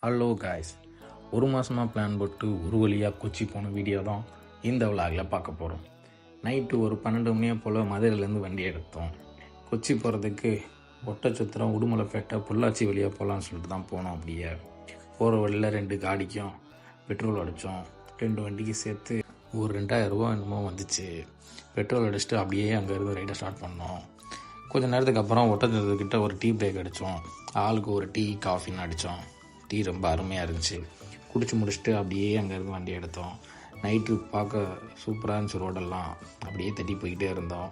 Hello guys, ஒரு மாதமாக plan போட்டு ஒரு வழியாக கொச்சி போன வீடியோ தான் இந்த விலாகில் பார்க்க போகிறோம். நைட்டு ஒரு 12 மணியை போல் மதுரையிலேருந்து வண்டி எடுத்தோம். கொச்சி போகிறதுக்கு ஒட்டச்சத்திரம், உடுமலைப்பேட்டை, பொள்ளாச்சி வழியாக போகலான்னு சொல்லிட்டு தான் போனோம். அப்படியே போகிற வழியில் 2 காடிக்கும் பெட்ரோல் அடித்தோம். 2 வண்டிக்கு சேர்த்து ஒரு 2000 ரூபா என்னமோ வந்துச்சு. பெட்ரோல் அடிச்சுட்டு அப்படியே அங்கேருந்து ரைடை ஸ்டார்ட் பண்ணோம். கொஞ்சம் நேரத்துக்கு அப்புறம் ஒட்டச்சத்திரத்துக்கிட்ட ஒரு டீ பிரேக் அடித்தோம். ஆளுக்கு ஒரு டீ காஃபின்னு அடித்தோம். டீ ரொம்ப அருமையாக இருந்துச்சு. குடிச்சு முடிச்சுட்டு அப்படியே அங்கேருந்து வண்டி எடுத்தோம். நைட்டு பார்க்க சூப்பராக இருந்துச்சு. ரோடெல்லாம் அப்படியே தட்டி போய்கிட்டே இருந்தோம்.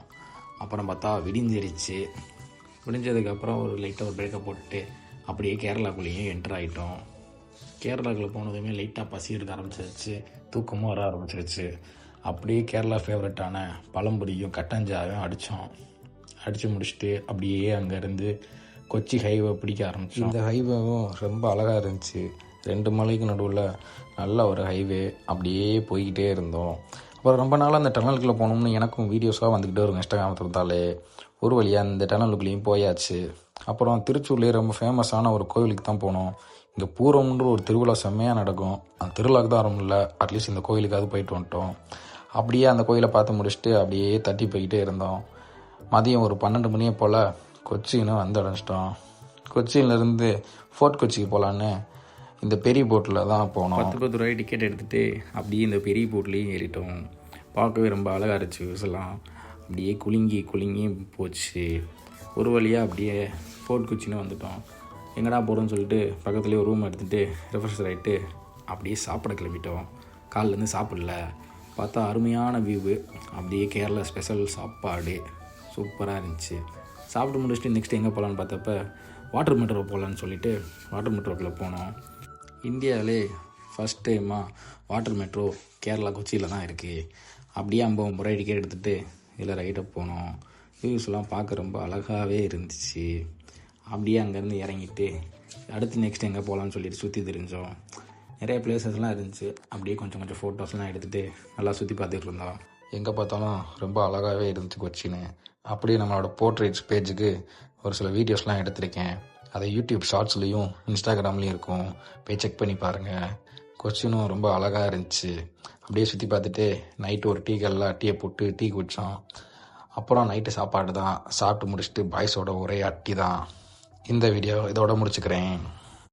அப்புறம் பார்த்தா விடிஞ்சிருச்சு. விடிஞ்சதுக்கப்புறம் ஒரு லைட்டாக ஒரு பிரேக்கை போட்டுட்டு அப்படியே கேரளாக்குள்ளேயும் என்ட்ரு ஆகிட்டோம். கேரளாக்குள்ளே போனதுமே லைட்டாக பசி எடுக்க ஆரம்பிச்சிருச்சு, தூக்கமும் வர ஆரம்பிச்சிருச்சு. அப்படியே கேரளா ஃபேவரட்டான பழம்பொரியும் கட்டஞ்சாவையும் அடித்து முடிச்சுட்டு அப்படியே அங்கேருந்து கொச்சி ஹைவே பிடிக்க ஆரம்பித்தோம். இந்த ஹைவேவும் ரொம்ப அழகாக இருந்துச்சு. 2 மலைக்கு நடுவில் நல்ல ஒரு ஹைவே. அப்படியே போய்கிட்டே இருந்தோம். அப்புறம் ரொம்ப நாள் அந்த டனலுக்குள்ளே போகணும்னு எனக்கும் வீடியோஸாக வந்துக்கிட்டே இருக்கும் இன்ஸ்டாகிராம் இருந்தாலே. ஒரு வழியாக அந்த டனலுக்குள்ளேயும் போயாச்சு. அப்புறம் திருச்சூர்லேயே ரொம்ப ஃபேமஸான ஒரு கோவிலுக்கு தான் போனோம். இங்கே பூரம்ன்ற ஒரு திருவிழா செம்மையாக நடக்கும். அந்த திருவிழாவுக்கு தான் ஆரம்பம் இல்லை, அட்லீஸ்ட் இந்த கோவிலுக்காவது போயிட்டு வந்துட்டோம். அப்படியே அந்த கோயிலை பார்த்து முடிச்சுட்டு அப்படியே தட்டி போய்கிட்டே இருந்தோம். மதியம் ஒரு 12 மணியை போல் கொச்சின்னு வந்து அடைஞ்சிட்டோம். கொச்சியிலேருந்து ஃபோர்ட் கொச்சிக்கு போகலான்னு இந்த பெரிய போட்டில் தான் போனோம். 10 ரூபாய் டிக்கெட் எடுத்துகிட்டு அப்படியே இந்த பெரிய போட்லேயும் ஏறிட்டோம். பார்க்கவே ரொம்ப அழகாக இருந்துச்சு. வியூஸ்லாம் அப்படியே குலுங்கி போச்சு. ஒரு வழியாக அப்படியே ஃபோர்ட் கொச்சின்னு வந்துட்டோம். எங்கடா போகிறோன்னு சொல்லிட்டு பக்கத்துலேயே ஒரு ரூம் எடுத்துகிட்டு ரெஃப்ரெஷர் ஆகிட்டு அப்படியே சாப்பிட கிளம்பிட்டோம். காலிலேருந்து சாப்பிடல, பார்த்தா அருமையான வியூவு. அப்படியே கேரளா ஸ்பெஷல் சாப்பாடு சூப்பராக இருந்துச்சு. சாப்பிட்டு முடிச்சுட்டு நெக்ஸ்ட் எங்கே போகலான்னு பார்த்தப்ப வாட்டர் மெட்ரோ போகலான்னு சொல்லிட்டு வாட்டர் மெட்ரோக்குள்ளே போனோம். இந்தியாவிலே ஃபஸ்ட் டைமாக வாட்டர் மெட்ரோ கேரளா கொச்சியில் தான் இருக்குது. அப்படியே 50 ரூபாய் டிக்கெட் எடுத்துகிட்டு இதில் ரைடப் போனோம். வியூஸ்லாம் பார்க்க ரொம்ப அழகாகவே இருந்துச்சு. அப்படியே அங்கேருந்து இறங்கிட்டு அடுத்து நெக்ஸ்ட் எங்கே போகலான்னு சொல்லிட்டு சுற்றி தெரிஞ்சோம். நிறைய பிளேசஸ்லாம் இருந்துச்சு. அப்படியே கொஞ்சம் ஃபோட்டோஸ்லாம் எடுத்துகிட்டு நல்லா சுற்றி பார்த்துட்டு இருந்தோம். எங்கே பார்த்தாலும் ரொம்ப அழகாகவே இருந்துச்சு கொச்சின்னு. அப்படியே நம்மளோட போர்ட்ரேட்ஸ் பேஜுக்கு ஒரு சில வீடியோஸ்லாம் எடுத்திருக்கேன். அதை யூடியூப் ஷார்ட்ஸ்லேயும் இன்ஸ்டாகிராம்லேயும் இருக்கும், போய் செக் பண்ணி பாருங்கள். கொச்சினும் ரொம்ப அழகாக இருந்துச்சு. அப்படியே சுற்றி பார்த்துட்டு நைட்டு ஒரு டீயை போட்டு டீ குடித்தோம். அப்புறம் நைட்டு சாப்பாடு தான். சாப்பிட்டு முடிச்சுட்டு பாய்ஸோட ஒரே அட்டி தான். இந்த வீடியோ இதோட முடிச்சுக்கிறேன்.